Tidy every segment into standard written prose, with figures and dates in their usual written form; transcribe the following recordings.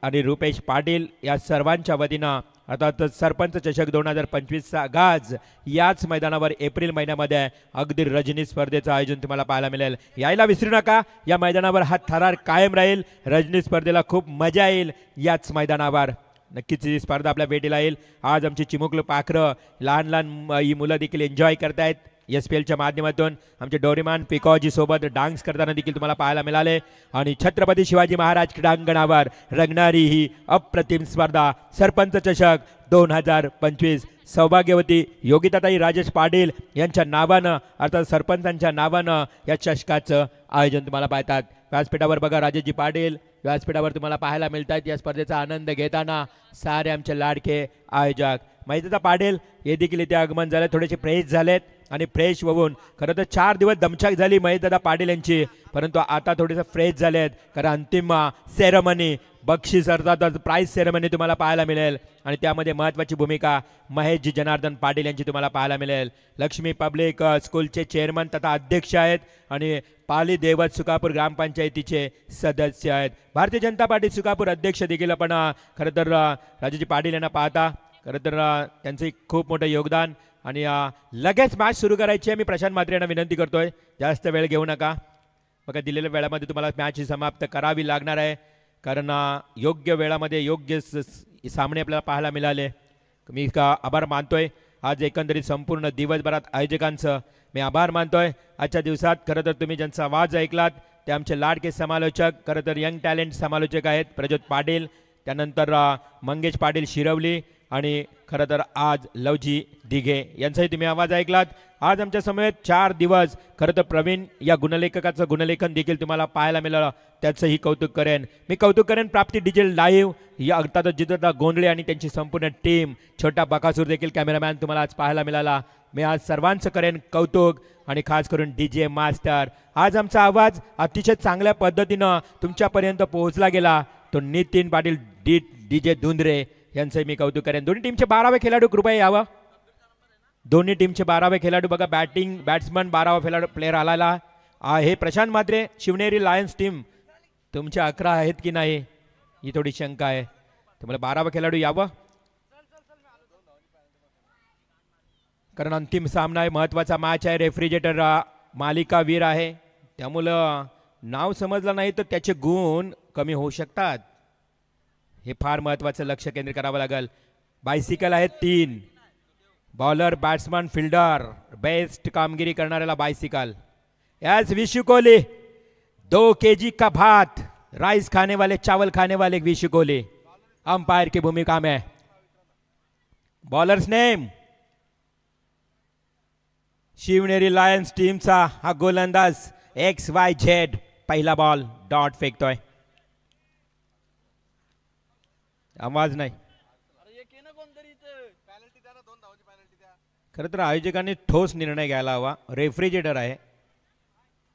आणि रुपेश पाटील या सर्वांच्या वतीनं अर्थात सरपंच चषक 2025चा गाज याच मैदानावर एप्रिल महिन्यामध्ये अगदी रजनी स्पर्धेचं आयोजन तुम्हाला पाहायला मिळेल. यायला विसरू नका. या मैदानावर हा थरार कायम राहील. रजनी स्पर्धेला खूप मजा येईल याच मैदानावर. नक्कीच ही स्पर्धा आपल्या भेटीला येईल. आज आमची चिमुकलं पाखरं लहान लहान ही मुलं देखील एन्जॉय करतायत SPLच्या माध्यमातून. आमचे डोरेमॉन पिकॉजी सोबत डान्स करताना देखील तुम्हाला पाहायला मिळाले. आणि छत्रपती शिवाजी महाराज क्रीडांगणावर रंगणारी ही अप्रतिम स्पर्धा सरपंच चषक 2025 सौभाग्यवती योगिताताई राजेश पाटील यांच्या नावानं अर्थात सरपंचांच्या नावानं या चषकाचं आयोजन तुम्हाला पाहतात. व्यासपीठावर बघा राजेशजी पाटील व्यासपीठावर तुम्हाला पाहायला मिळतात. या स्पर्धेचा आनंद घेताना सारे आमचे लाडके आयोजक महिदादा पाटील हे देखील इथे आगमन झाले. थोडेसे फ्रेश झालेत आणि फ्रेश होऊन खरं तर 4 दिवस दमछाक झाली महिदादा पाटील यांची, परंतु आता थोडेसे फ्रेश झालेत. कारण अंतिम सेरेमनी बक्षीस अर्थात प्राइज सेरेमनी तुम्हाला पाहायला मिळेल आणि त्यामध्ये महत्त्वाची भूमिका महेशजी जनार्दन पाटील यांची तुम्हाला पाहायला मिळेल. लक्ष्मी पब्लिक स्कूलचे चेअरमन तथा अध्यक्ष आहेत आणि पाली देवत सुकापूर ग्रामपंचायतीचे सदस्य आहेत. भारतीय जनता पार्टी सुकापूर अध्यक्ष देखील आपण खरं तर राजाजी पाटील यांना पाहता. खरं तर त्यांचं खूप मोठं योगदान. आणि लगेच मॅच सुरू करायची आहे. मी प्रशांत म्हात्रे यांना विनंती करतोय जास्त वेळ घेऊ नका. बघा दिलेल्या वेळामध्ये तुम्हाला मॅच समाप्त करावी लागणार आहे. कारण योग्य वेळामध्ये योग्य सामने आपल्याला पाहायला मिळाले. मी आभार मानतोय आज एकंदरीत संपूर्ण दिवसभरात आयोजकांचं मी आभार मानतोय. आजच्या दिवसात खरं तर तुम्ही ज्यांचा आवाज ऐकलात ते आमचे लाडके समालोचक खरं तर यंग टॅलेंट समालोचक आहेत प्रज्योत पाटील, त्यानंतर मंगेश पाटील शिरवली आणि खरं तर आज लवजी दिघे यांचाही तुम्ही आवाज ऐकलात. आज आमच्या समवेत 4 दिवस खरं तर प्रवीण या गुणलेखकाचं गुणलेखन देखील तुम्हाला पाहायला मिळालं. त्याचंही कौतुक करेन. मी कौतुक करेन प्राप्ती डिजिटल लाईव्ह या अर्थात जिद्दा गोंधळे आणि त्यांची संपूर्ण टीम. छोटा बकासूर देखील कॅमेरामॅन तुम्हाला आज पाहायला मिळाला. मी आज सर्वांचं करेन कौतुक आणि खास करून DJ मास्टर. आज आमचा आवाज अतिशय चांगल्या पद्धतीनं तुमच्यापर्यंत पोहोचला गेला. तो नितीन पाटील DJ धुंद्रे यांचं मी कौतुक करेन. दोन्ही टीमचे 12वे खेळाडू कृपया यावं. दोन्ही टीमचे 12वे खेळाडू बघा. बॅट्समन 12वा प्लेअर आलेला आहे प्रशांत म्हात्रे. शिवनेरी लायन्स टीम तुमचे 11 आहेत की नाही ही थोडी शंका आहे. तुम्हाला 12वा खेळाडू यावं कारण अंतिम सामना आहे. महत्त्वाचा मॅच आहे. रेफ्रिजरेटर मालिका वीर आहे त्यामुळं नाव समजलं नाही तर त्याचे गुण कमी होऊ शकतात. हे फार महत्त्वाचं लक्ष केंद्रित करावं लागेल. बायसिकल आहेत 3 बॉलर बॅट्समन फिल्डर. बेस्ट कामगिरी करणाऱ्याला bicycle. Yes Vishu Kohli 2 kg का भात राइस खाने वाले चावल खाने वाले विशु कोहली अंपायर की भूमिका में. बॉलर्स नेम शिवनेरी लायन्स टीमचा हा गोलंदाज XYZ पहिला बॉल डॉट फेकतोय. आवाज नाही. खरं तर आयोजकांनी ठोस निर्णय घ्यायला हवा. रेफ्रिजरेटर आहे,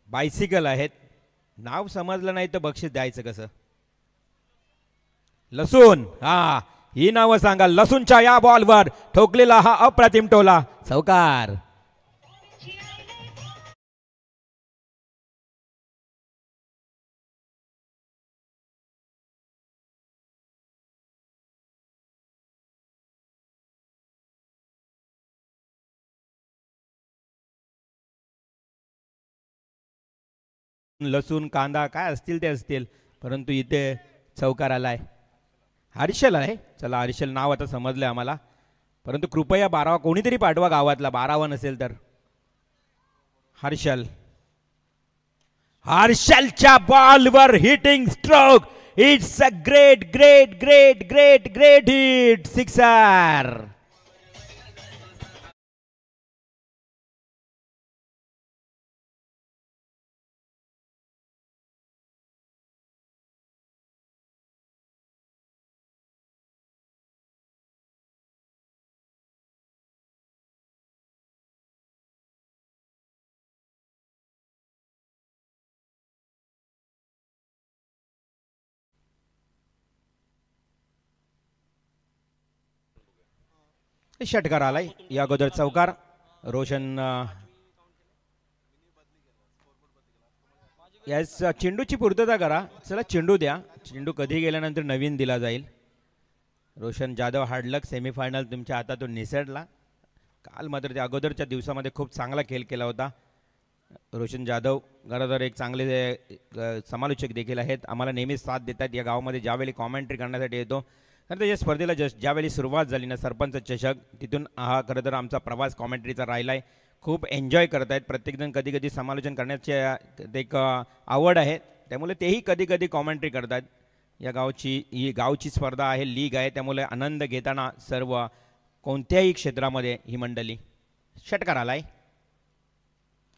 बायसिकल आहेत, नाव समजलं नाही तर बक्षीस द्यायचं कसं. लसूण हा ही नावं सांगा. लसूणच्या या बॉलवर ठोकलेला हा अप्रतिम टोला चौकार. लसूण कांदा काय असतील ते असतील परंतु इथे चौकार आलाय. हर्षल आहे. चला हर्षल नाव आता समजलंय आम्हाला परंतु कृपया 12वा कोणीतरी पाठवा गावातला. 12वा नसेल तर हर्षलच्या बॉलवर hitting stroke. It's a great great great great great hit. Sixer. षटकार आलाय. या अगोदर चौकार. रोशन यास चेंडूची पूर्तता करा. चला चेंडू द्या. चेंडू कधी गेल्यानंतर नवीन दिला जाईल. रोशन जाधव हार्डलक सेमीफायनल तुमच्या हातातून निसटला. काल मात्र त्या अगोदरच्या दिवसामध्ये खूप चांगला खेळ केला होता. रोशन जाधव खरंतर एक चांगले समालोचक देखील आहेत. आम्हाला नेहमीच साथ देतात या गावामध्ये. ज्यावेळी कॉमेंट्री करण्यासाठी येतो तर या स्पर्धेला ज्यावेळी सुरुवात झाली ना सरपंच चषक, तिथून हा खरं तर आमचा प्रवास कॉमेंट्रीचा राहिला आहे. खूप एन्जॉय करत आहेत प्रत्येकजण. कधी कधी समालोचन करण्याची एक आवड आहे, त्यामुळे तेही कधी कधी कॉमेंट्री करतात. या ही गावची स्पर्धा आहे, लीग आहे, त्यामुळे आनंद घेताना सर्व कोणत्याही क्षेत्रामध्ये ही मंडळी. षटकार आलाय.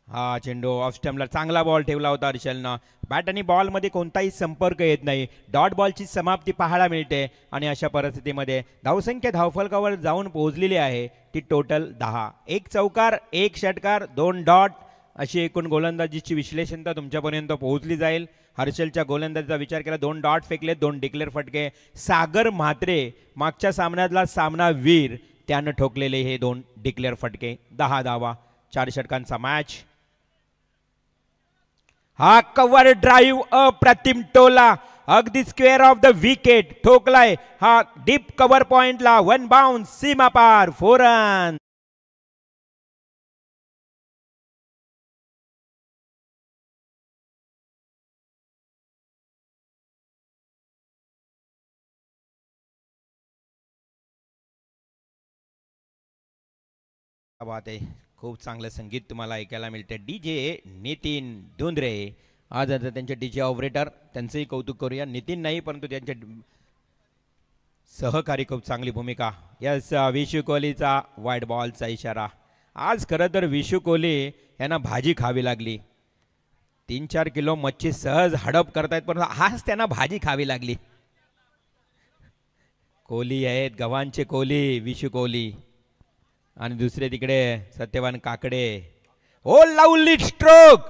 हा चेंडू ऑफ स्टंपला चांगला बॉल ठेवला होता हर्षलनं. बॅट आणि बॉलमध्ये कोणताही संपर्क येत नाही. डॉट बॉलची समाप्ती पाहायला मिळते आणि अशा परिस्थितीमध्ये धावसंख्या धावफलकावर जाऊन पोहोचलेली आहे ती टोटल 10. 1 चौकार, 1 षटकार, 2 डॉट अशी एकूण गोलंदाजीची विश्लेषणता तुमच्यापर्यंत पोहोचली जाईल. हर्षलच्या गोलंदाजीचा विचार केला, 2 डॉट फेकले, 2 डिक्लेअर फटके. सागर म्हात्रे मागच्या सामन्यातला सामनावीर, त्यानं ठोकलेले हे 2 डिक्लेअर फटके. 10 धावा, 4 षटकांचा मॅच. हा कव्हर ड्राईव्ह अप्रतिम टोला, अगदी स्क्वेअर ऑफ द विकेट ठोकलाय हा डीप कव्हर पॉइंटला. 1 बाउन्स, सीमा पार, 4 रन. बात आहे. खूप चांगलं संगीत तुम्हाला ऐकायला मिळते. DJ नितीन धुंद्रे आज त्यांचे DJ ऑपरेटर, त्यांचंही कौतुक करूया. नितीन नाही परंतु त्यांचे सहकारी खूप चांगली भूमिका. यस, विशू कोहलीचा वाईट बॉलचा इशारा. आज खरं तर विशू कोहली यांना भाजी खावी लागली. 3-4 किलो मच्छी सहज हडप करतायत, पण आज त्यांना भाजी खावी लागली. कोहली आहेत, गव्हांचे कोहली विशू कोहली. आणि दुसरे तिकडे Satyawan Kakade. Oh lovely stroke,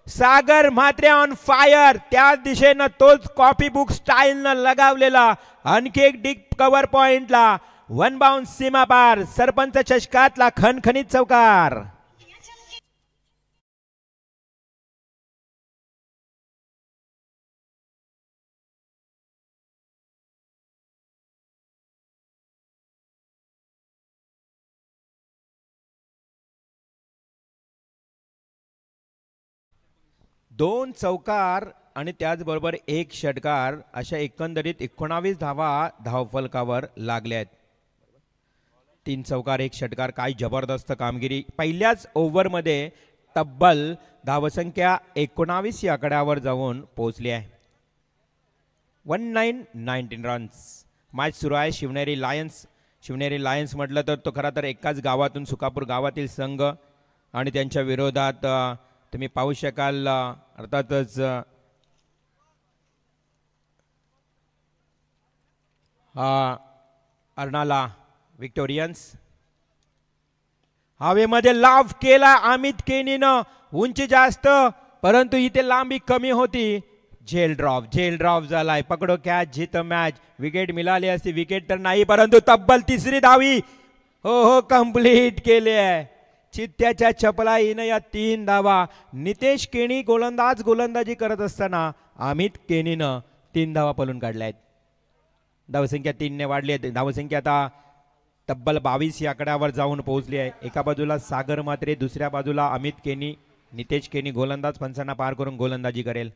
Sagar Mhatre on fire. त्या दिशेनं तोच कॉपी बुक स्टाईलनं लगावलेला आणखी एक डीप कव्हर पॉइंटला. 1 बाउन्स, सीमा पार. सरपंच चषकातला खणखणीत चौकार. दोन चौकार आणि त्याचबरोबर 1 षटकार अशा एकंदरीत 19 धावा धावफलकावर लागल्या आहेत. 3 चौकार 1 षटकार. काय जबरदस्त कामगिरी. पहिल्याच ओव्हरमध्ये तब्बल धावसंख्या 19 या आकड्यावर जाऊन पोहोचली आहे. 1919 रन्स. मॅच सुरू आहे. शिवनेरी लायन्स म्हटलं तर तो खरा तर एकाच गावातून सुकापूर गावातील संघ आणि त्यांच्या विरोधात तुम्ही पाहू शकाल अर्थातच अर्नाला विक्टोरियन्स. हवेमध्ये लाभ केला अमित केनीनं. उंची जास्त परंतु इथे लांबी कमी होती. झेल ड्रॉप झालाय. पकडो कॅच, जीत मॅच. विकेट मिळाली असती, विकेट तर नाही परंतु तब्बल 3री धावी हो कंप्लीट केली आहे. चित्त्याच्या चपलाईनं या 3 धावा. नितेश केणी गोलंदाजी करत असताना अमित केनीनं 3 धावा पळून काढल्या आहेत. धावसंख्या 3 ने वाढली आहे. धावसंख्या आता तब्बल 22 या आकड्यावर जाऊन पोहोचली आहे. एका बाजूला सागर म्हात्रे, दुसऱ्या बाजूला अमित केनी. नितेश केनी गोलंदाज पंचांना पार करून गोलंदाजी करेल.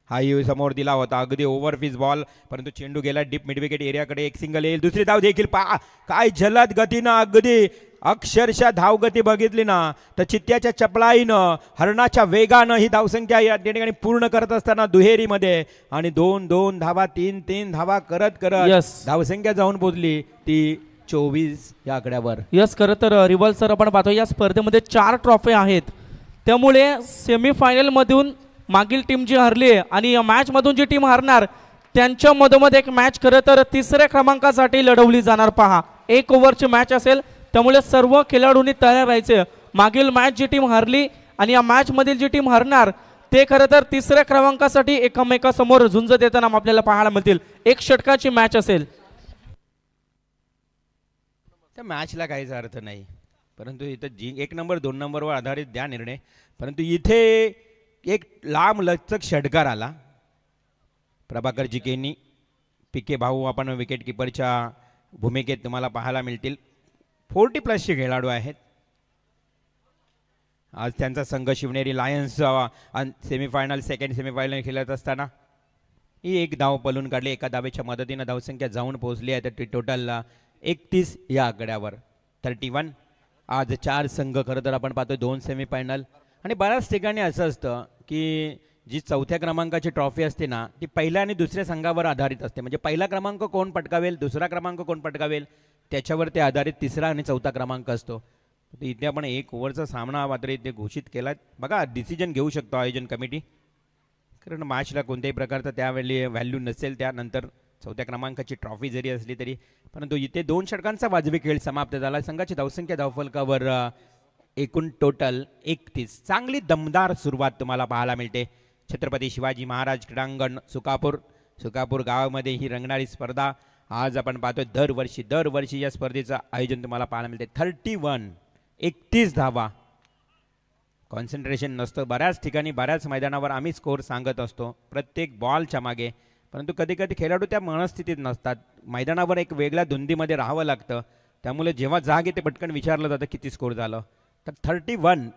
हाही समोर दिला होता अगदी ओव्हरफिस बॉल, परंतु चेंडू गेला डीप मिड विकेट एरियाकडे. एक सिंगल येईल. दुसरी धाव देखील पहा. काय जलद गतीनं, अगदी अक्षरशः धावगती बघितली ना तर चित्त्याच्या चपलाईनं, हरणाच्या वेगानं ही धावसंख्या या ठिकाणी पूर्ण करत असताना दुहेरीमध्ये आणि 2-2 धावा, 3-3 धावा करत धावसंख्या जाऊन पोहोचली ती 24 या आकड्यावर. यस, खरं तर रिवल सर आपण पाहतो या स्पर्धेमध्ये 4 ट्रॉफी आहेत. त्यामुळे सेमीफायनल मधून मागील टीम जी हरली आणि या मॅच मधून जी टीम हरणार त्यांच्या मधोमध एक मॅच खरं तर 3ऱ्या क्रमांकासाठी लढवली जाणार. पहा, 1 ओव्हरची मॅच असेल त्यामुळे सर्व खेळाडूंनी तयार राहायचे. मागील मॅच जी टीम हरली आणि या मॅच मधील जी टीम हरणार ते खरं तर 3ऱ्या क्रमांकासाठी एकमेकांसमोर झुंज देताना आपल्याला पाहायला मिळतील. 1 षटकाची मॅच असेल. त्या मॅचला काहीच अर्थ नाही, परंतु इथं 1 नंबर 2 नंबरवर आधारित द्या निर्णय. परंतु इथे एक लांब लचक षटकार आला. प्रभाकर जिकेंनी पिके भाऊ आपण विकेट किपरच्या भूमिकेत तुम्हाला पाहायला मिळतील. 40+ खेळाडू आहेत. आज त्यांचा संघ Shivneri Lions semifinal second semifinal खेळत असताना ही एक धाव पलून काढली. एका धावेच्या मदतीनं धावसंख्या जाऊन पोहोचली आहे. तर टोटल 31 या आकड्यावर 31. आज 4 संघ खरं तर आपण पाहतोय 2 सेमीफायनल. आणि बऱ्याच ठिकाणी असं असतं की जी चौथ्या क्रमांकाची ट्रॉफी असते ना ती पहिल्या आणि दुसऱ्या संघावर आधारित असते. म्हणजे पहिला क्रमांक कोण पटकावेल, दुसरा क्रमांक कोण पटकावेल त्याच्यावर ते आधारित तिसरा आणि चौथा क्रमांक असतो. इथे आपण 1 ओव्हरचा सामना मात्र इथे घोषित केला. बघा डिसिजन घेऊ शकतो आयोजन कमिटी, कारण मॅचला कोणत्याही प्रकारचा त्यावेळी व्हॅल्यू नसेल. त्यानंतर चौथ्या क्रमांकाची ट्रॉफी जरी असली तरी, परंतु इथे 2 षटकांचा वाजवी खेळ समाप्त झाला. संघाची धावसंख्या धावफलकावर एकूण टोटल 31. चांगली दमदार सुरुवात तुम्हाला पाहायला मिळते. छत्रपती शिवाजी महाराज क्रीडांगण सुकापूर गावामध्ये ही रंगणारी स्पर्धा आज आपण पाहतोय. दरवर्षी या स्पर्धेचं आयोजन तुम्हाला पाहायला मिळते. 31 धावा. कॉन्सन्ट्रेशन नसतं बऱ्याच ठिकाणी, बऱ्याच मैदानावर आम्ही स्कोअर सांगत असतो प्रत्येक बॉलच्या मागे, परंतु कधी कधी खेळाडू त्या मनस्थितीत नसतात. मैदानावर एक वेगळ्या धुंदीमध्ये राहावं लागतं. त्यामुळे जेव्हा जाग येते पटकन विचारलं जातं किती स्कोअर झालं. तर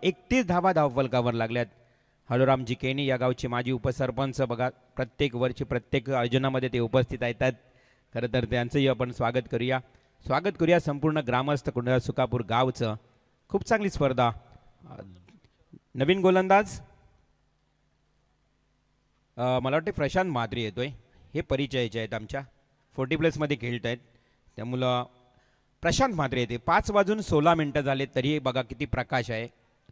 31 धावा धावफलकावर लागल्यात. हळूराम जिकेनी या गावचे माजी उपसरपंच बघा प्रत्येक वर्षी प्रत्येक आयोजनामध्ये ते उपस्थित आहेत. खरं तर त्यांचंही आपण स्वागत करूया संपूर्ण ग्रामस्थ सुकापूर गावचं. खूप चांगली स्पर्धा. नवीन गोलंदाज मला वाटते प्रशांत म्हात्रे येतोय. हे परिचयाचे आहेत आमच्या 40+ मध्ये खेळत आहेत. त्यामुळं प्रशांत म्हात्रे येते. 5:16 झाले तरी बघा किती प्रकाश आहे.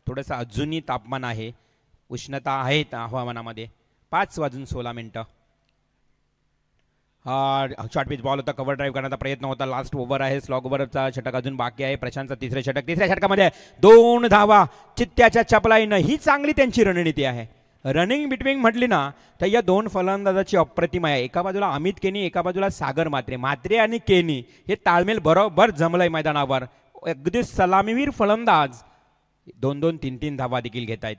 थोडंसं अजूनही तापमान आहे, उष्णता आहे हवामानामध्ये. 5:16. शॉर्ट पिच बॉल होता. कव्हर ड्राईव्ह करण्याचा प्रयत्न होता. लास्ट ओव्हर आहे. स्लॉग ओव्हरचा षटक अजून बाकी आहे. प्रशांतचा तिसरे षटक. तिसऱ्या षटकामध्ये 2 धावा चित्त्याच्या चपलाईनं. ही चांगली त्यांची रणनीती आहे. रनिंग बिटवीन म्हटली ना तर या 2 फलंदाजाची अप्रतिम आहे. एका बाजूला अमित केनी, एका बाजूला सागर म्हात्रे आणि केनी हे ताळमेल बरोबर जमलंय मैदानावर. अगदी सलामीवीर फलंदाज 2-2, 3-3 धावा देखील घेत आहेत.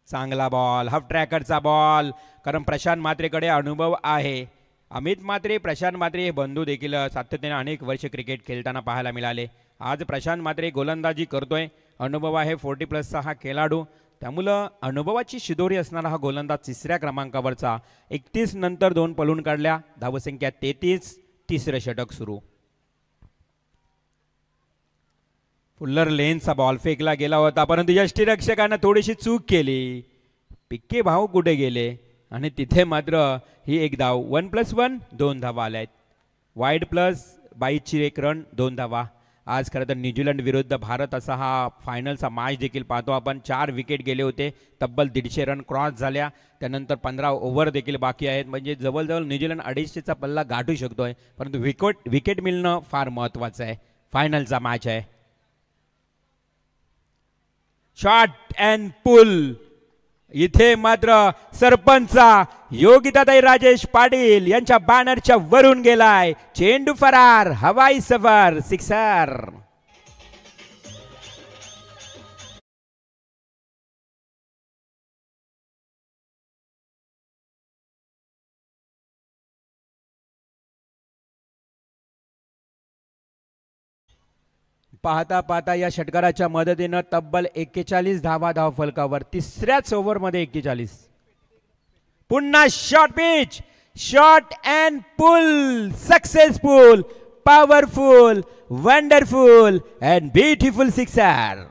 चांगला बॉल, हाफ ट्रॅकरचा बॉल, कारण प्रशांत म्हात्रेकडे अनुभव आहे. अमित म्हात्रे, प्रशांत म्हात्रे हे बंधू देखील सातत्याने अनेक वर्ष क्रिकेट खेळताना पाहायला मिळाले. आज प्रशांत म्हात्रे गोलंदाजी करतोय. अनुभव आहे 40+चा हा खेळाडू. त्यामुळं अनुभवाची शिदोरी असणारा हा गोलंदाज तिसऱ्या क्रमांकावरचा. 31 नंतर 2 पलून काढल्या. धावसंख्या 33. तिसरं षटक सुरू. फुल्लर लेनचा बॉल फेकला गेला होता, परंतु यष्टीरक्षकानं थोडीशी चूक केली. पिक्के भाऊ कुठे गेले आणि तिथे मात्र ही एक धाव. 1+1 2 धावा आल्या आहेत. वाईड प्लस 22ची 1 रन 2 धावा. आज खरं तर न्यूझीलंड विरुद्ध भारत असा हा फायनलचा मॅच देखील पाहतो आपण. 4 विकेट गेले होते. तब्बल 150 रन क्रॉस झाल्या. त्यानंतर 15 ओव्हर देखील बाकी आहेत. म्हणजे जवळजवळ न्यूझीलंड 250चा पल्ला गाठू शकतोय, परंतु विकेट मिळणं फार महत्त्वाचं आहे. फायनलचा मॅच आहे. शॉट अँड पुल. इथे मात्र सरपंचा योगिताताई राजेश पाटील यांच्या बॅनरच्या वरून गेलाय. चेंडू फरार, हवाई सफर, सिक्सर. पाहता पाहता या षटकाराच्या मदतीनं तब्बल 41 धावा धावफलकावर. तिसऱ्याच ओव्हरमध्ये 41. पुन्हा short pitch, shot and pull, successful, powerful, wonderful and beautiful sixer.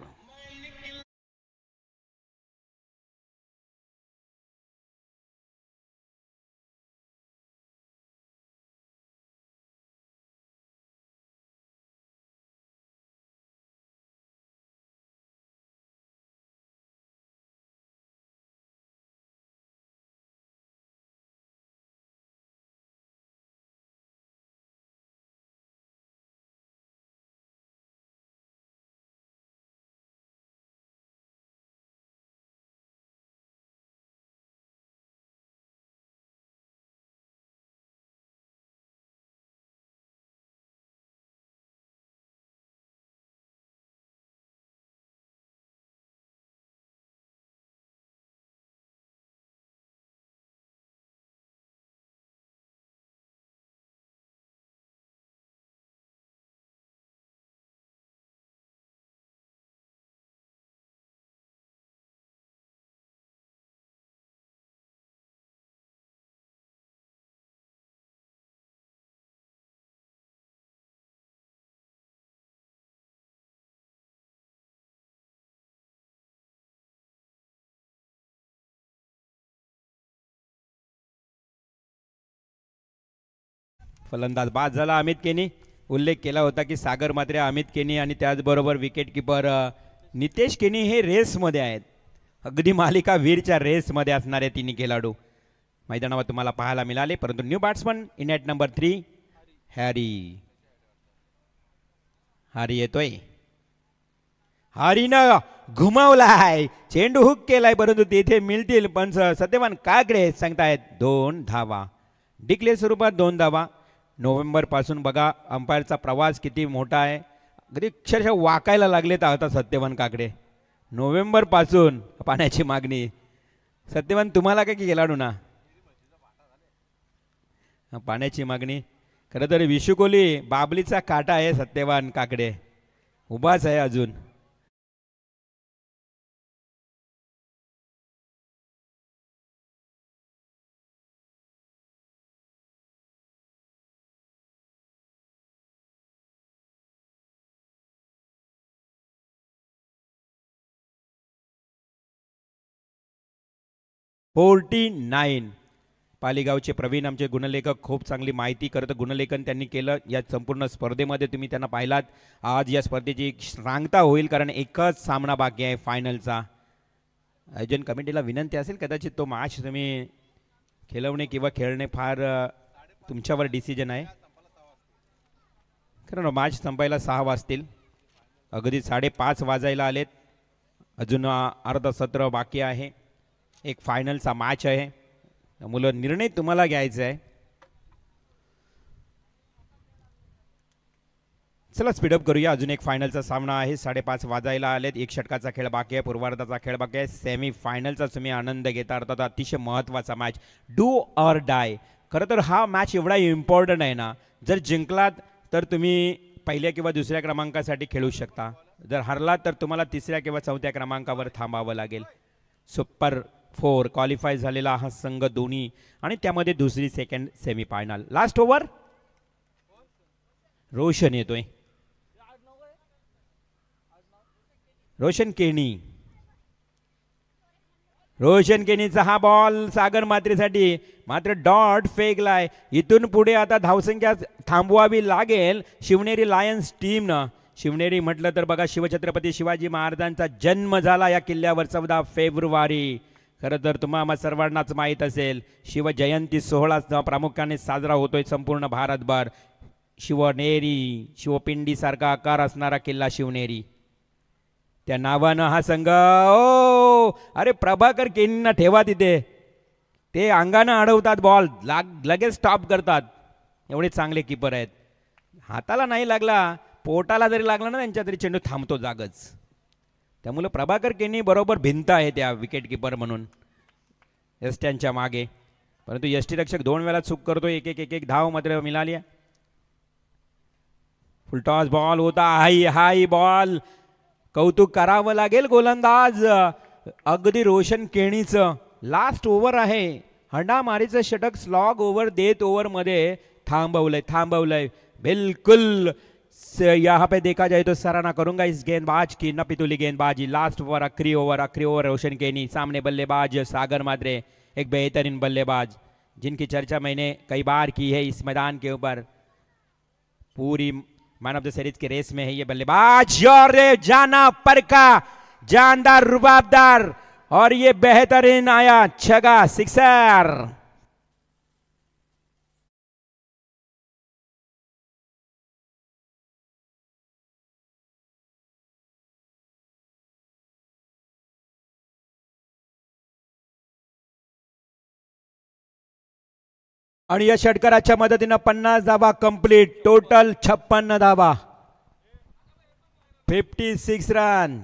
फलंदाज बाद झाला अमित केनी. उल्लेख केला होता की सागर मात्रे, अमित केनी आणि त्याचबरोबर विकेट किपर नितेश केनी हे रेसमध्ये आहेत. अगदी मालिका वीरच्या रेसमध्ये असणारे तिन्ही खेळाडू मैदानावर तुम्हाला पाहायला मिळाले. परंतु new batsman in at number 3 Harry येतोय. हरीनं घुमावलाय, चेंडू हुक केलाय, परंतु तेथे मिळतील पण सत्यवान काकडे सांगतायत 2 धावा. डिक्लेअर स्वरूपात 2 धावा. नोव्हेंबर पासून बघा अंपायरचा प्रवास किती मोठा आहे. अगदी अक्षरशः वाकायला लागलेत आता सत्यवान काकडे. नोव्हेंबर पासून पाण्याची मागणी. सत्यवान तुम्हाला काय की खेळाडू ना पाण्याची मागणी. खरं तर विशू कोहली बाबलीचा काटा आहे. सत्यवान काकडे उभाच आहे अजून. पालीगावचे प्रवीण आमचे गुणलेखक खूप चांगली माहिती करत गुणलेखन त्यांनी केलं या संपूर्ण स्पर्धेमध्ये. तुम्ही त्यांना पाहिलात. आज या स्पर्धेची सांगता होईल कारण एकच सामना बाकी आहे फायनलचा. आयोजन कमिटीला विनंती असेल कदाचित तो मॅच तुम्ही खेळवणे किंवा खेळणे फार तुमच्यावर डिसिजन आहे. कारण मॅच संपायला 6 वाजतील. अगदी 5:30 वाजायला आलेत. अजून अर्ध सत्र बाकी आहे. एक फायनलचा मॅच आहे त्यामुळे निर्णय तुम्हाला घ्यायचा आहे. चला स्पीडअप करूया. अजून एक फायनलचा सामना आहे. 5:30 वाजायला आलेत. एक षटकाचा खेळ बाकी आहे. पूर्वार्धाचा खेळ बाकी आहे. सेमी फायनलचा तुम्ही आनंद घेता. अर्थात अतिशय महत्त्वाचा मॅच, डू ऑर डाय. खरं तर हा मॅच एवढा इम्पॉर्टंट आहे ना, जर जिंकलात तर तुम्ही पहिल्या किंवा दुसऱ्या क्रमांकासाठी खेळू शकता. जर हरलात तर तुम्हाला 3ऱ्या किंवा 4थ्या क्रमांकावर थांबावं लागेल. सुपर 4 क्वालिफाय झालेला हा संघ दोन्ही आणि त्यामध्ये दुसरी second semi final. Last over Roshan येतोय. रोशन केनीचा हा बॉल सागर मात्रेसाठी मात्र डॉट फेकलाय. इथून पुढे आता धावसंख्या थांबवावी लागेल शिवनेरी लायन्स टीमनं. शिवनेरी म्हटलं तर बघा शिवछत्रपती शिवाजी महाराजांचा जन्म झाला या किल्ल्यावर 14 फेब्रुवारी. खरं तर तुम्हाला सर्वांनाच माहीत असेल शिवजयंती सोहळा प्रामुख्याने साजरा होतोय संपूर्ण भारतभर. शिवनेरी शिवपिंडी सारखा आकार असणारा किल्ला शिवनेरी, त्या नावानं हा संघ. ओ अरे प्रभाकर केनींना ठेवा तिथे. ते अंगानं अडवतात बॉल, लगेच स्टॉप करतात. एवढे चांगले कीपर आहेत. हाताला नाही लागला, पोटाला जरी लागला ना त्यांच्या तरी चेंडू थांबतो जागच. त्यामुळे प्रभाकर केनी बरोबर भिंत आहे त्या विकेट किपर म्हणून एसट्यांच्या मागे. परंतु यष्टीरक्षक 2 वेळा चूक करतो. एक धाव मात्र मिळाली. फुलटॉस बॉल होता. हाई बॉल. कौतुक करावं लागेल गोलंदाज अगदी रोशन केणीचं. लास्ट ओव्हर आहे. हंडामारीचं षटक स्लॉग ओव्हर देत ओव्हरमध्ये थांबवलंय बिल्कुल. यहाँ पे देखा जाए तो सराहना करूंगा इस गेंदबाज की, नपितुली गेंदबाजी. लास्ट ओवर आखिरी ओवर रोशन केनी. सामने बल्लेबाज सागर मात्रे, एक बेहतरीन बल्लेबाज जिनकी चर्चा मैंने कई बार की है इस मैदान के ऊपर. पूरी मैन ऑफ द सीरीज के रेस में है ये बल्लेबाज. और जाना परका, जानदार, रुबाबदार और ये बेहतरीन आया छगा, सिक्सर. आणि या षटकाराच्या मदतीनं 50 धावा कंप्लीट. टोटल 56 धावा, 56 रन.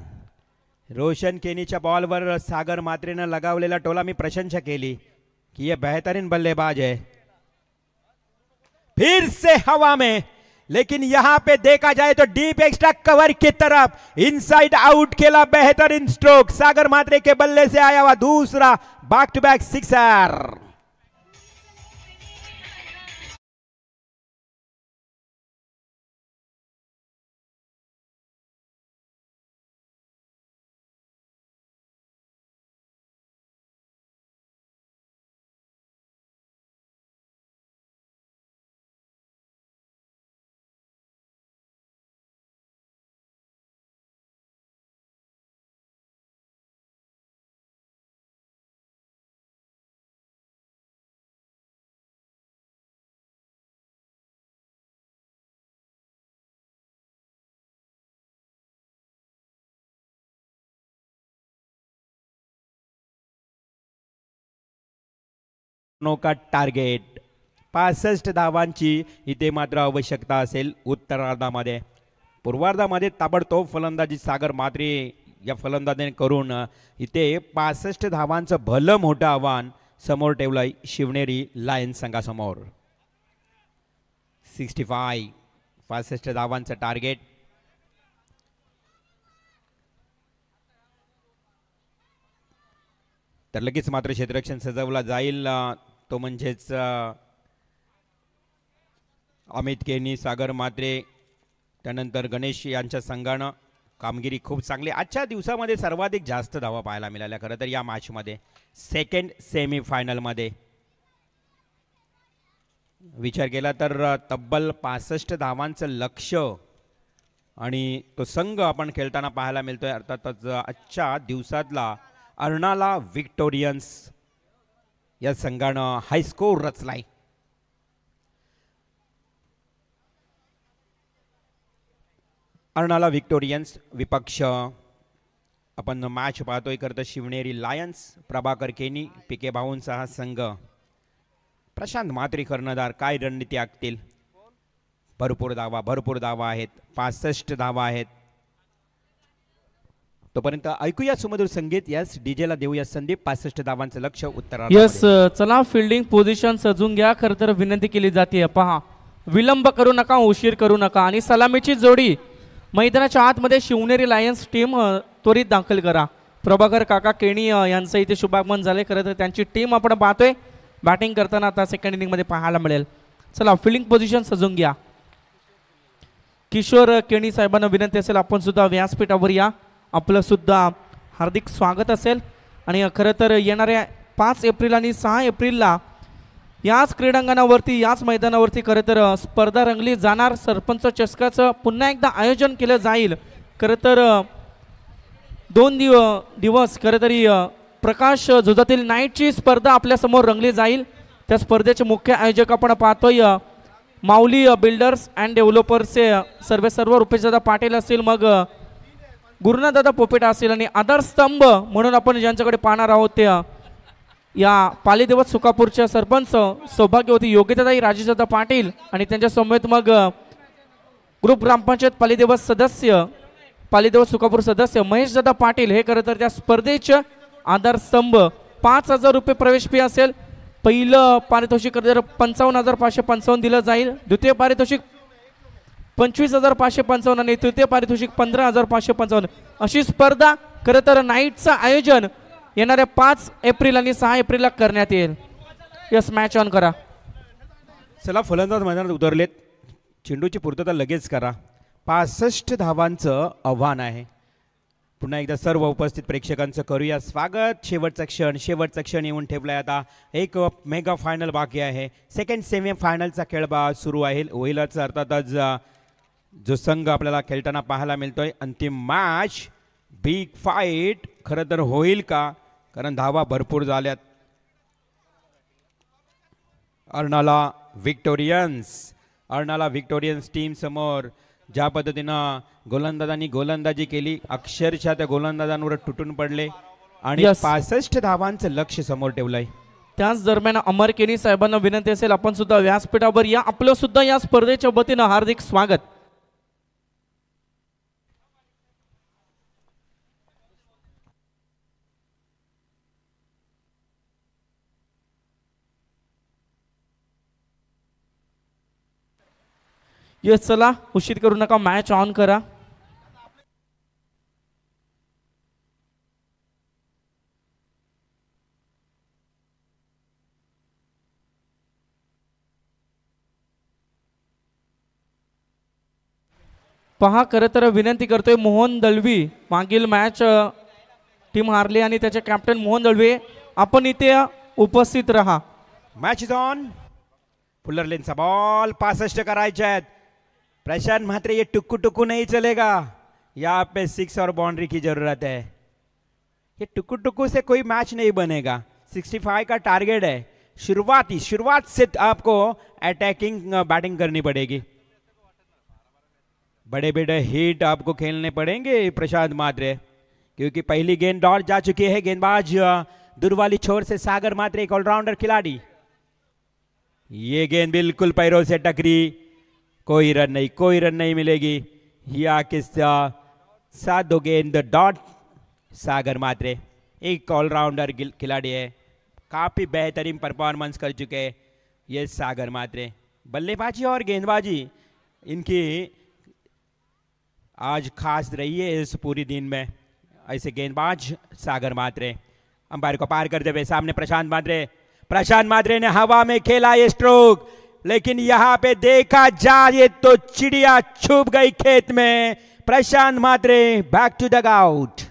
रोशन केनीच्या बॉलवर सागर मात्रेनं लगावलेला टोला मी प्रशंसा केली कि यह बेहतरीन बल्लेबाज है. फिर से हवा में, लेकिन यहां पे देखा जाए तो डीप एक्स्ट्रा कवर की तरफ इनसाइड आउट खेला. बेहतरीन स्ट्रोक सागर मात्रे के बल्ले से आया हुआ दूसरा बैक टू बैक सिक्सर. का टार्गेट 65 धावांची इथे मात्र आवश्यकता असेल उत्तरार्धामध्ये. पूर्वार्धामध्ये ताबडतोब फलंदाजी सागर म्हात्रे या फलंदाजीने करून इथे 65 धावांचं भलं मोठं आव्हान समोर ठेवलंय शिवनेरी लायन्स संघासमोर. 65 धावांचं टार्गेट. तर लगेच मात्र क्षेत्ररक्षण सजवला जाईल, तो म्हणजेच अमित केनी, सागर म्हात्रे, त्यानंतर गणेश यांच्या संघानं कामगिरी खूप चांगली. आजच्या दिवसामध्ये सर्वाधिक जास्त धावा पाहायला मिळाल्या खरं तर या मॅचमध्ये. सेकंड सेमीफायनलमध्ये विचार केला तर तब्बल 65 धावांचं लक्ष आणि तो संघ आपण खेळताना पाहायला मिळतोय. अर्थातच आजच्या दिवसातला अर्नाला व्हिक्टोरियन्स या संघानं हायस्कोर रचलाय. अर्नाला व्हिक्टोरियन्स विपक्ष आपण मॅच पाहतोय खरं तर शिवनेरी लायन्स, प्रभाकर केनी, पीके भाऊंचा हा संघ. प्रशांत म्हात्रे कर्णधार, काय रणनीती आखतील. भरपूर धावा आहेत, 65 धावा आहेत. तोपर्यंत ऐकूया सुमधुर संगीत. यस डीजेला देऊया संदीप. 65 धावांचं लक्ष उत्तरार्धामध्ये. यस चला फिल्डिंग पोझिशन सजून घ्या. खरं तर विनंती केली जाते, पहा विलंब करू नका, उशीर करू नका आणि सलामीची जोडी मैदानाच्या आतमध्ये शिवनेरी लायन्स टीम त्वरित दाखल करा. प्रभाकर काका केणी यांचं इथे शुभागमन झाले. खरं तर त्यांची टीम आपण पाहतोय बॅटिंग करताना आता सेकंड इनिंगमध्ये पाहायला मिळेल. चला फिल्डिंग पोझिशन सजून घ्या. किशोर केणी साहेबांना विनंती असेल आपण सुद्धा व्यासपीठावर या, आपलं सुद्धा हार्दिक स्वागत असेल. आणि खरं तर येणाऱ्या 5 एप्रिल आणि 6 एप्रिलला याच क्रीडांगणावरती, याच मैदानावरती खरं तर स्पर्धा रंगली जाणार. सरपंच चषकाचं पुन्हा एकदा आयोजन केलं जाईल. खरं तर 2 दिवस खरं तरी प्रकाश झुजातील नाईटची स्पर्धा आपल्यासमोर रंगली जाईल. त्या स्पर्धेचे मुख्य आयोजक आपण पाहतोय माऊली बिल्डर्स अँड डेव्हलपर्सचे सर्व रुपेशदादा पाटील असतील, मग गुरुनाथदादा पोपेटा असतील आणि आधारस्तंभ म्हणून आपण ज्यांच्याकडे पाहणार आहोत ते या पालीदेवत सुकापूरच्या सरपंच सौभाग्यवती योगिताताई राजेशदादा पाटील आणि त्यांच्या समवेत मग ग्रुप ग्रामपंचायत पालीदेवत सदस्य, पालीदेवत सुकापूर सदस्य महेशदादा पाटील हे खरं तर त्या स्पर्धेचे आधारस्तंभ. 5,000 रुपये प्रवेश फी असेल. पहिलं पारितोषिक 55,555 दिलं जाईल. द्वितीय पारितोषिक 25,555 आणि तृतीय पारितोषिक 15,555 अशी स्पर्धा खरं तर नाईटचं आयोजन येणाऱ्या 5 एप्रिल आणि 6 एप्रिलला करण्यात येईल. यस मॅच ऑन करा. चला फलंदाज मैदानात उतरलेत, चेंडूची पूर्तता लगेच करा. 65 धावांचं आव्हान आहे. पुन्हा एकदा सर्व उपस्थित प्रेक्षकांचं करूया स्वागत. शेवटचा क्षण येऊन ठेवलाय. आता एक मेगा फायनल बाकी आहे. सेकंड सेमी फायनलचा खेळ सुरू होईलच. अर्थातच जो संघ आपल्याला खेळताना पाहायला मिळतोय, अंतिम मॅच बिग फाईट खरं तर होईल का, कारण धावा भरपूर झाल्यात. अर्नाला व्हिक्टोरियन्स टीम समोर ज्या पद्धतीनं गोलंदाजांनी गोलंदाजी केली, अक्षरशः त्या गोलंदाजांवर तुटून पडले आणि 65 धावांचं लक्ष समोर ठेवलंय. त्याच दरम्यान अमर केनी साहेबांना विनंती असेल आपण सुद्धा व्यासपीठावर या, आपलं सुद्धा या स्पर्धेच्या वतीनं हार्दिक स्वागत. येस चला उशीर करू नका, मॅच ऑन करा. पहा खरं तर विनंती करतोय मोहन दळवी, मागील मॅच टीम हारली आणि त्याचे कॅप्टन मोहन दळवी आपण इथे उपस्थित रहा. Match is on. फुलर लेनचा बॉल 65 करायचे आहेत. प्रशांत म्हात्रे ये टुक्कू नहीं चलेगा, यहाँ पे 6 और बाउंड्री की जरूरत है. ये टुक्कू से कोई मैच नहीं बनेगा. 65 का टारगेट है. शुरुआत से आपको अटैकिंग बैटिंग करनी पड़ेगी. बड़े बड़े हिट आपको खेलने पड़ेंगे प्रशांत म्हात्रे, क्योंकि पहली गेंद डॉट जा चुकी है. गेंदबाज दूर वाली छोर से सागर म्हात्रे एक ऑलराउंडर खिलाड़ी ये गेंद बिल्कुल पैरों से टकरी, कोई रन नहीं, कोई रन नहीं मिलेगी। या किस्सा 7 गेंद डॉट। सागर मात्रे एक ऑलराउंडर खिलाड़ी है, काफी बेहतरीन परफॉर्मेंस कर चुके ये सागर मात्रे। बल्लेबाजी और गेंदबाजी इनकी आज खास रही है इस पूरी दिन में। ऐसे गेंदबाज सागर मात्रे अंपायर को पार करते हुए सामने प्रशांत मात्रे ने हवा में खेला ये स्ट्रोक, लेकिन यहां पे देखा जाए तो चिड़िया छुप गई खेत में। Prashant Matre back to dugout.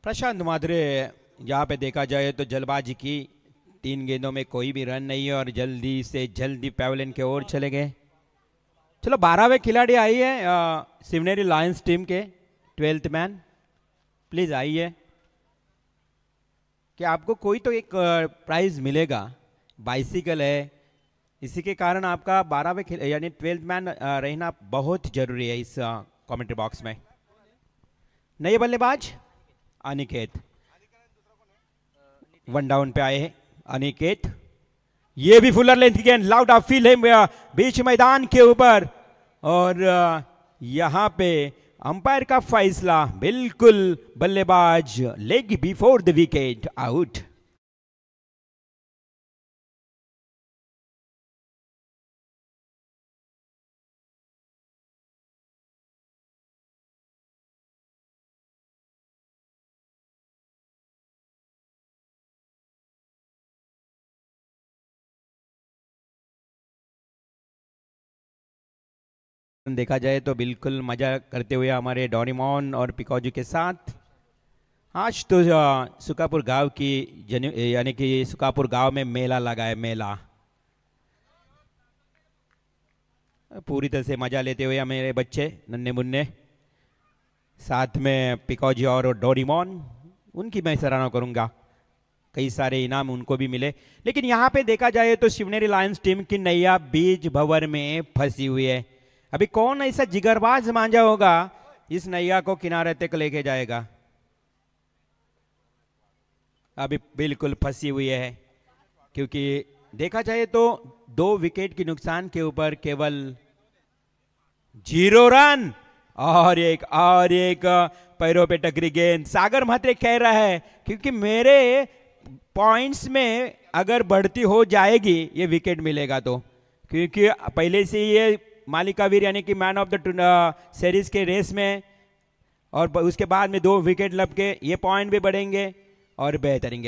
Prashant Matre यहाँ पे देखा जाए तो जल्दबाजी की, 3 गेंदों में कोई भी रन नहीं है और जल्दी से जल्दी पैवेलियन के ओर चले गए। चलो 12वें खिलाड़ी आई है Shivneri Lions team K 12th man, please आइए कि आपको कोई तो एक प्राइज मिलेगा। बाइसिकल है, इसी के कारण आपका 12वें यानी 12th मैन रहना बहुत जरूरी है इस कमेंट्री बॉक्स में। नए बल्लेबाज अनिकेत 1 डाउन पे आए हैं। अनिकेत ये भी फुलर लेंथ गेंद, लाउड ऑफ फील है बीच मैदान के ऊपर और यहां पे अंपायर का फैसला बिल्कुल बल्लेबाज leg before the wicket out. देखा जाए तो बिल्कुल मजा करते हुए हमारे डोरेमोन और पिकाजू के साथ। आज तो सुकापुर गांव की यानी कि सुकापुर गांव में मेला लगा है, मेला पूरी तरह से मजा लेते हुए मेरे बच्चे नन्हे मुन्ने, साथ में पिकाजू और डोरेमोन, उनकी मैं सराहना करूंगा। कई सारे इनाम उनको भी मिले। लेकिन यहाँ पे देखा जाए तो शिवनेरी लायंस टीम की नैया बीज भंवर में फंसी हुई है। अभी कौन ऐसा जिगरबाज मांझा होगा इस नैया को किनारे तक लेके जाएगा। अभी बिल्कुल फंसी हुई है, क्योंकि देखा जाए तो 2 विकेट के नुकसान के ऊपर केवल 0 रन और एक पैरों पे टकरी गेंद। सागर मात्रे कह रहा है क्योंकि मेरे पॉइंट्स में अगर बढ़ती हो जाएगी ये विकेट मिलेगा, तो क्योंकि पहले से ये मालिका वीर यानी कि मैन ऑफ द सीरीज के रेस में, और उसके बाद में 2 विकेट लब के ये पॉइंट भी बढ़ेंगे और बेहतरीन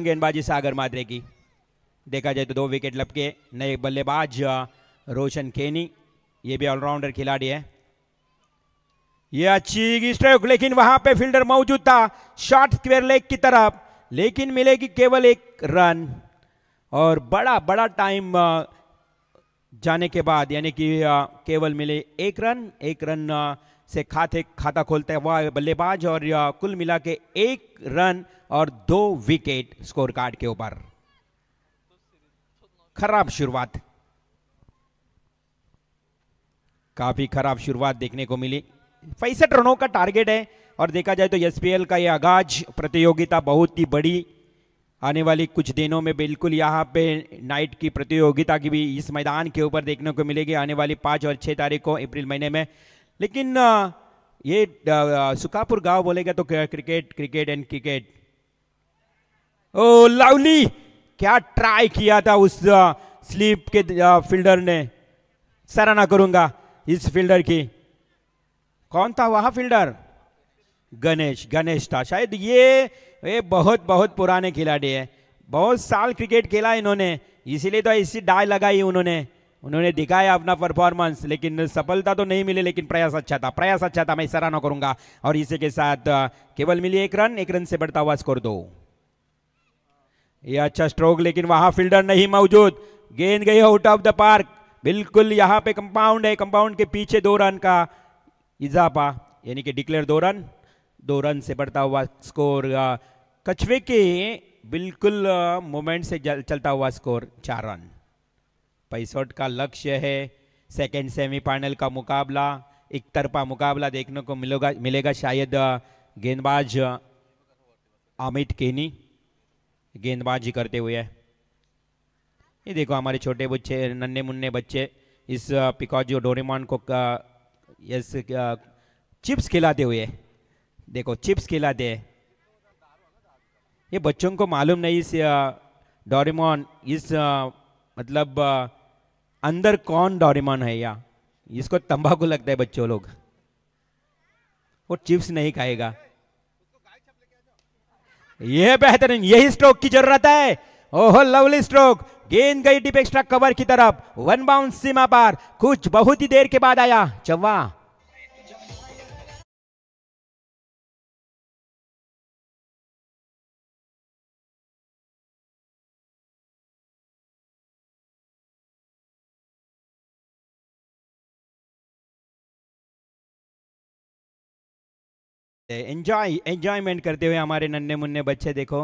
गेंदबाजी सागर मात्रे की। देखा जाए तो 2 विकेट लब के नए बल्लेबाज रोशन केनी, ये भी ऑलराउंडर खिलाड़ी है। ये अच्छी स्ट्रोक, लेकिन वहां पे फील्डर मौजूद था शॉर्ट स्क्वायर लेग की तरफ, लेकिन मिलेगी केवल 1 रन। और बड़ा टाइम जाने के बाद यानी कि केवल मिले 1 रन से खाता खोलता है वह बल्लेबाज, और कुल मिला के 1 रन और 2 विकेट स्कोर कार्ड के ऊपर। खराब शुरुआत, काफी खराब शुरुआत देखने को मिली। 65 रनों का टारगेट है और देखा जाए तो एसपीएल का यह आगाज प्रतियोगिता बहुत ही बड़ी आने वाली कुछ दिनों में बिल्कुल यहाँ पे नाइट की प्रतियोगिता की भी इस मैदान के ऊपर देखने को मिलेगी आने वाली 5 और 6 तारीख को अप्रैल महीने में। लेकिन ये सुकापुर गांव बोलेगा तो cricket end cricket. Oh lovely, क्या ट्राई किया था उस स्लीप के फील्डर ने, सराहना करूंगा इस फील्डर की। कौन था वहां फील्डर? गणेश था शायद। ये बहुत पुराने खिलाड़ी है, बहुत साल क्रिकेट खेला इन्होंने, इसीलिए तो ऐसी डाई लगाई उन्होंने दिखाया अपना परफॉर्मेंस, लेकिन सफलता तो नहीं मिली, लेकिन प्रयास अच्छा था, मैं सराहना करूंगा। और इसी के साथ केवल मिली 1 रन से बढ़ता हुआ स्कोर 2। ये अच्छा स्ट्रोक, लेकिन वहां फील्डर नहीं मौजूद, गेंद गई आउट ऑफ द पार्क। बिल्कुल यहाँ पे कंपाउंड है, कंपाउंड के पीछे 2 रन का इजाफा यानी कि डिक्लेयर 2 रन, 2 रन से बढ़ता हुआ स्कोर। कछुए के बिल्कुल मोमेंट से चलता हुआ स्कोर 4 रन। 65 का लक्ष्य है। सेकेंड सेमीफाइनल का मुकाबला, एक तरफा मुकाबला देखने को मिलेगा शायद। गेंदबाज अमित केनी गेंदबाजी करते हुए। ये देखो हमारे छोटे बच्चे, नन्हे मुन्ने बच्चे इस पिकाजो डोरेमोन को यस चिप्स खिलाते हुए। देखो चिप्स खिलाते हैं। ये बच्चों को मालूम नहीं इस डोरेमोन इस मतलब अंदर कौन डोरेमोन है, या इसको तंबाकू लगता है बच्चों लोग, वो चिप्स नहीं खाएगा। यह बेहतरीन, यही स्ट्रोक की जरूरत है। ओहो लवली स्ट्रोक, गेंद गई डीप एक्स्ट्रा कवर की तरफ, 1 बाउंस सीमा पार, कुछ बहुत ही देर के बाद आया चौवा। एंजॉयमेंट करते हुए हमारे नन्हे मुन्ने बच्चे देखो।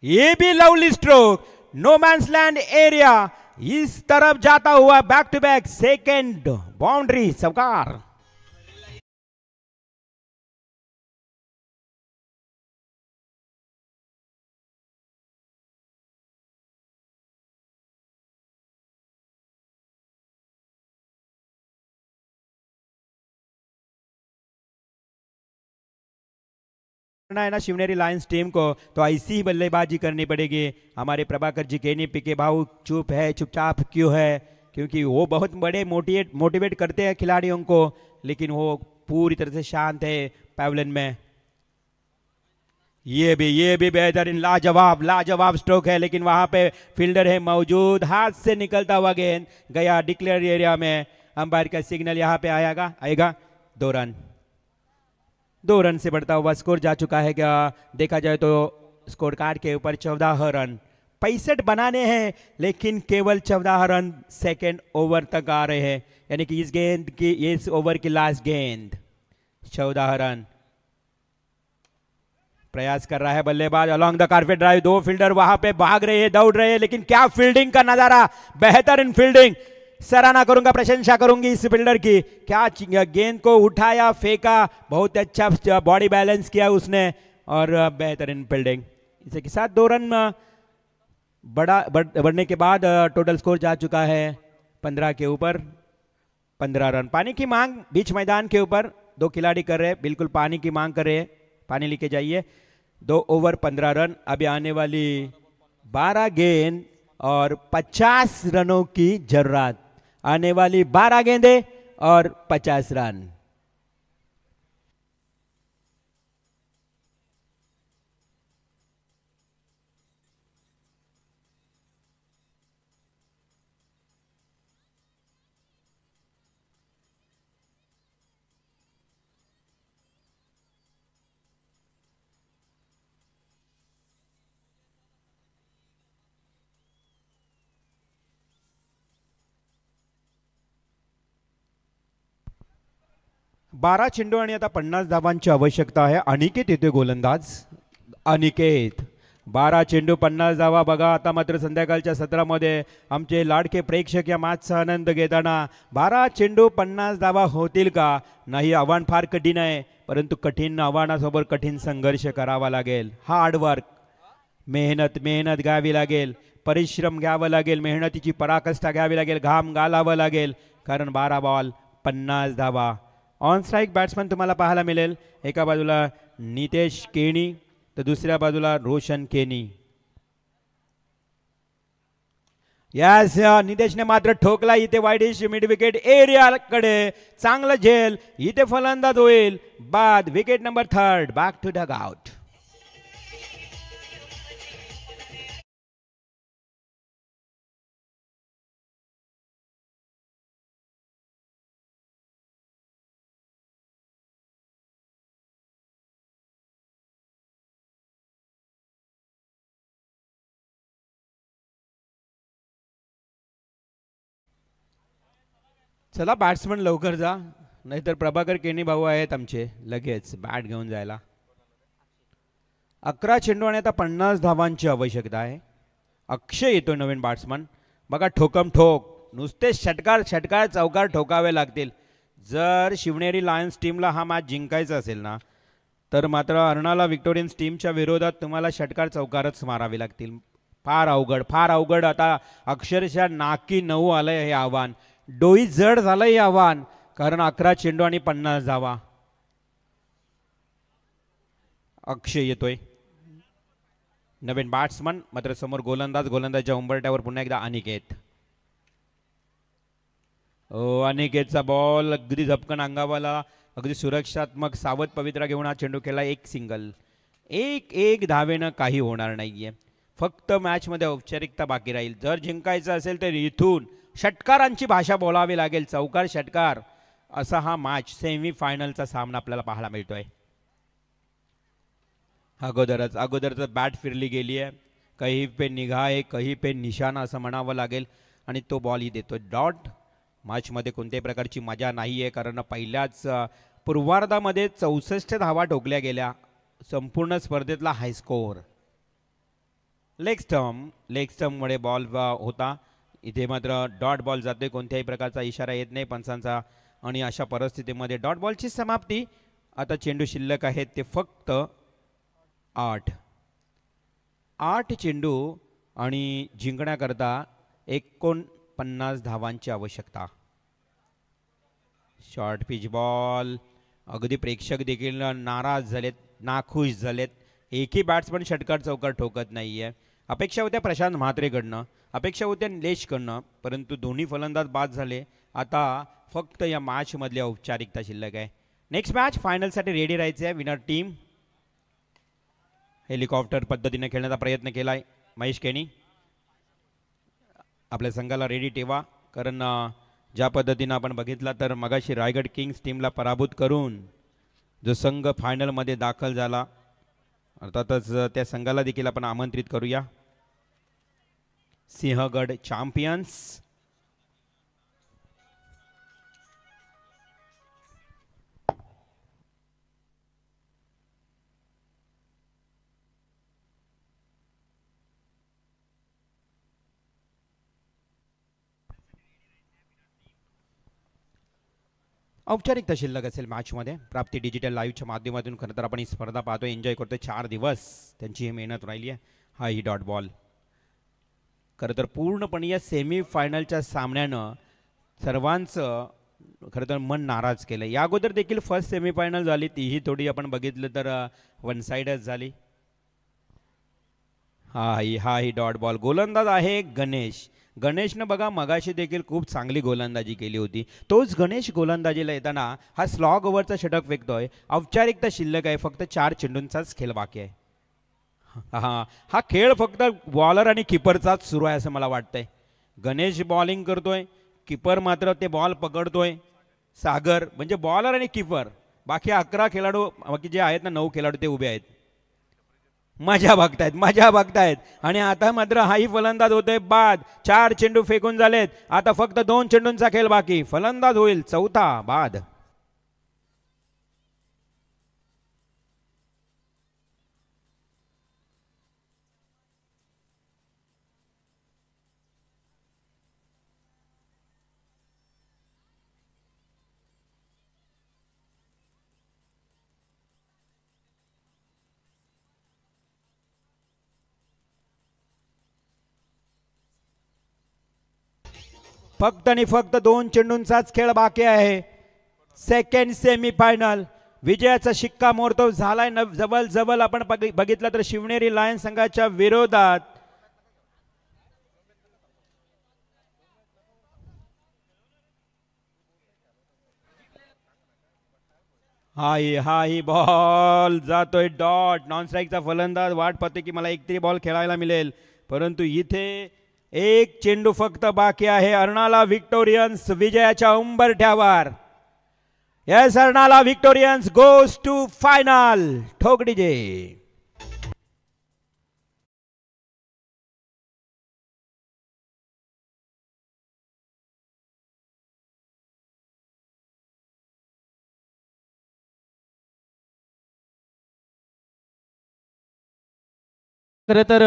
ये भी lovely stroke, no man's land area, इस तरफ जाता हुआ back to back second boundary Savkar. है ना शिवनेरी लायंस टीम को, तो ऐसी ही बल्लेबाजी करनी पड़ेगी। हमारे प्रभाकर जी केनी पीके भाऊ चुप है, चुपचाप क्यों है? क्योंकि वो बहुत बड़े मोटिवेट करते हैं खिलाड़ियों को, लेकिन वो पूरी तरह से शांत है पैवलन में। ये भी बेहतरीन लाजवाब लाजवाब स्ट्रोक है, लेकिन वहां पे फील्डर है मौजूद। हाथ से निकलता हुआ गेंद गया डिक्लेयर एरिया में। अंपायर का सिग्नल यहाँ पे आएगा 2 रन। 2 रन से बढ़ता हुआ स्कोर जा चुका है। क्या देखा जाए तो स्कोर कार्ड के ऊपर 14 रन, 65 बनाने हैं, लेकिन केवल 14 रन सेकेंड ओवर तक आ रहे हैं। यानी कि इस ओवर की लास्ट गेंद 14 रन। प्रयास कर रहा है बल्लेबाज along the carpet drive. 2 fielder वहां पे भाग रहे हैं, दौड़ रहे हैं, लेकिन क्या फील्डिंग का नजारा, बेहतरीन फील्डिंग। सराहना करूंगा, प्रशंसा करूंगी इस फील्डर की। क्या गेंद को उठाया, फेंका, बहुत अच्छा बॉडी बैलेंस किया उसने, और बेहतरीन फील्डिंग। इसी के साथ 2 रन बढ़ने के बाद टोटल स्कोर जा चुका है 15 के ऊपर। 15 रन। पानी की मांग बीच मैदान के ऊपर 2 खिलाड़ी कर रहे हैं, बिल्कुल पानी की मांग कर रहे हैं, पानी लेके जाइए। 2 ओवर 15 रन। अभी आने वाली 12 गेंद और 50 रनों की जरूरत। आने वाली 12 गेंदें और 50 रन। बारा चेंडू आणि आता 50 धावांची आवश्यकता आहे। अनिकेत येतोय गोलंदाज, अनिकेत। 12 चेंडू 50 धावा। बघा आता मात्र संध्याकाळच्या सत्रामध्ये आमचे लाडके प्रेक्षक या मॅचचा आनंद घेताना 12 चेंडू 50 धावा होतील का? नाही, आव्हान फार कठीण आहे, परंतु कठीण आव्हानासोबत कठीण संघर्ष करावा लागेल। हार्डवर्क, मेहनत घ्यावी लागेल, परिश्रम घ्यावा लागेल, मेहनतीची पराकाष्ठा घ्यावी लागेल, घाम घालावा लागेल, कारण 12 बॉल 50 धावा। ऑन स्ट्राईक बॅट्समन तुम्हाला पाहायला मिळेल, एका बाजूला नितेश केणी तर दुसऱ्या बाजूला रोशन केनी। यस, नितेशने मात्र ठोकला इथे वाईडिश मिड विकेट एरियाकडे, चांगलं झेल, इथे फलंदाज होईल बाद। Wicket number 3, back to dugout. चला बॅट्समन लवकर जा, नाहीतर प्रभाकर केनी भाऊ आहेत आमचे लगेच बॅट घेऊन जायला. 11 चेंडू आणि आता 50 धावांची आवश्यकता आहे. अक्षय येतोय नवीन बॅट्समन. बघा ठोकम ठोक, नुसते षटकार षटकार चौकार ठोकावे लागतील. जर शिवनेरी लायन्स टीमला हा मॅच जिंकायचा असेल ना, तर मात्र अर्नाला विक्टोरियन्स टीमच्या विरोधात तुम्हाला षटकार चौकारच मारावे लागतील. फार अवघड फार अवघड. आता अक्षरशः नाकी 9 आलंय हे आव्हान, डोई जड झालं हे आव्हान, कारण 11 चेंडू आणि 50 धावा. अक्षय येतोय नवीन बॅट्समन, मात्र समोर गोलंदाजच्या उंबरट्यावर पुन्हा एकदा अनिकेत. अनिकेतचा बॉल अगदी झपकन अंगावाला, अगदी सुरक्षात्मक सावध पवित्रा घेऊन हा चेंडू केला. एक सिंगल. एक धावेनं काही होणार नाहीये. फक्त मॅचमध्ये औपचारिकता बाकी राहील. जर जिंकायचं असेल तर इथून षटकारांची भाषा बोलावी लागेल. चौकार षटकार असा हा मॅच सेमीफायनलचा सामना आपल्याला पाहायला मिळतोय. अगोदरच बॅट फिरली गेली आहे. कहीं पे निगाह आहे, कहीं पे निशाणा असं म्हणावं लागेल. आणि तो बॉलही देतोय डॉट. मॅचमध्ये कोणत्याही प्रकारची मजा नाही आहे, कारण पहिल्याच पूर्वार्धामध्ये 64 धावा ठोकल्या गेल्या. संपूर्ण स्पर्धेतला हाय स्कोअर. लेग स्टम्पमुळे बॉल होता. इथे मात्र डॉट बॉल जाते. कोणत्याही प्रकारचा इशारा येत नाही पंचांचा, आणि अशा परिस्थितीमध्ये डॉट बॉलची समाप्ती. आता चेंडू शिल्लक आहेत ते फक्त 8 चेंडू आणि जिंकण्याकरता 49 धावांची आवश्यकता. Short pitch ball. अगदी प्रेक्षक देखील नाराज झालेत, नाखुश झालेत. एकही बॅट्समन षटकार चौकार ठोकत नाहीये. अपेक्षा होत्या प्रशांत म्हात्रेकडनं, अपेक्षा होत्या निलेशकडनं, परंतु दोन्ही फलंदाज बाद झाले. आता फक्त या मॅचमधल्या औपचारिकता शिल्लक आहे. नेक्स्ट मॅच फायनलसाठी रेडी राहायचे आहे. Winner team. हेलिकॉप्टर पद्धतीने खेळण्याचा प्रयत्न केला आहे महेश केनी. आपल्या संघाला रेडी ठेवा, कारण ज्या पद्धतीनं आपण बघितला तर मगाशी रायगड किंग्स टीमला पराभूत करून जो संघ फायनलमध्ये दाखल झाला, अर्थातच त्या संघाला देखील आपण आमंत्रित करूया. सिंहगड चॅम्पियन्स. औपचारिकता शिल्लक असेल मॅचमध्ये. प्राप्ती डिजिटल लाईव्हच्या माध्यमातून खरं तर आपण ही स्पर्धा पाहतो, एन्जॉय करतो. 4 दिवस त्यांची ही मेहनत राहिली आहे. हा ही डॉट बॉल. खरं तर पूर्णपणे या सेमीफायनलच्या सामन्यानं सर्वांचं खरं तर मन नाराज केलं. या अगोदर देखील फर्स्ट सेमीफायनल झाली, तीही थोडी आपण बघितलं तर वन साइडच झाली. हा ही डॉट बॉल. गोलंदाज आहे गणेशनं बघा मगाशी देखील खूप चांगली गोलंदाजी केली होती. तोच गणेश गोलंदाजीला येताना हा स्लॉग ओव्हरचा षटक फेकतोय. औपचारिकता शिल्लक आहे, फक्त 4 चेंडूंचाच खेळ बाकी आहे. हा खेळ फक्त बॉलर आणि किपरचाच सुरू आहे असं मला वाटतंय. गणेश बॉलिंग करतोय, किपर मात्र ते बॉल पकडतोय. सागर म्हणजे बॉलर आणि किपर, बाकी 11 खेळाडू, बाकी जे आहेत ना 9 खेळाडू ते उभे आहेत, मजा बघतायत. आणि आता मात्र हाही फलंदाज होतोय बाद. 4 चेंडू फेकून झालेत. आता फक्त 2 चेंडूंचा खेळ बाकी. फलंदाज होईल 4था बाद. फक्त आणि फक्त 2 चेंडूंचाच खेळ बाकी आहे. Second semifinal. विजयाचा शिक्कामोर्तब झालाय. जवळ आपण बघितलं तर शिवनेरी लायन्स संघाच्या विरोधात हाही बॉल जातोय डॉट. नॉन स्ट्राईकचा फलंदाज वाट पाहतोय की मला एक तरी बॉल खेळायला मिळेल, परंतु इथे 1 चेंडू फक्त बाकी आहे. अर्नाला विक्टोरियन्स विजयाच्या उंबरठ्यावर. Yes, Arnala Victorians goes to final. ठोक डीजे. खरं तर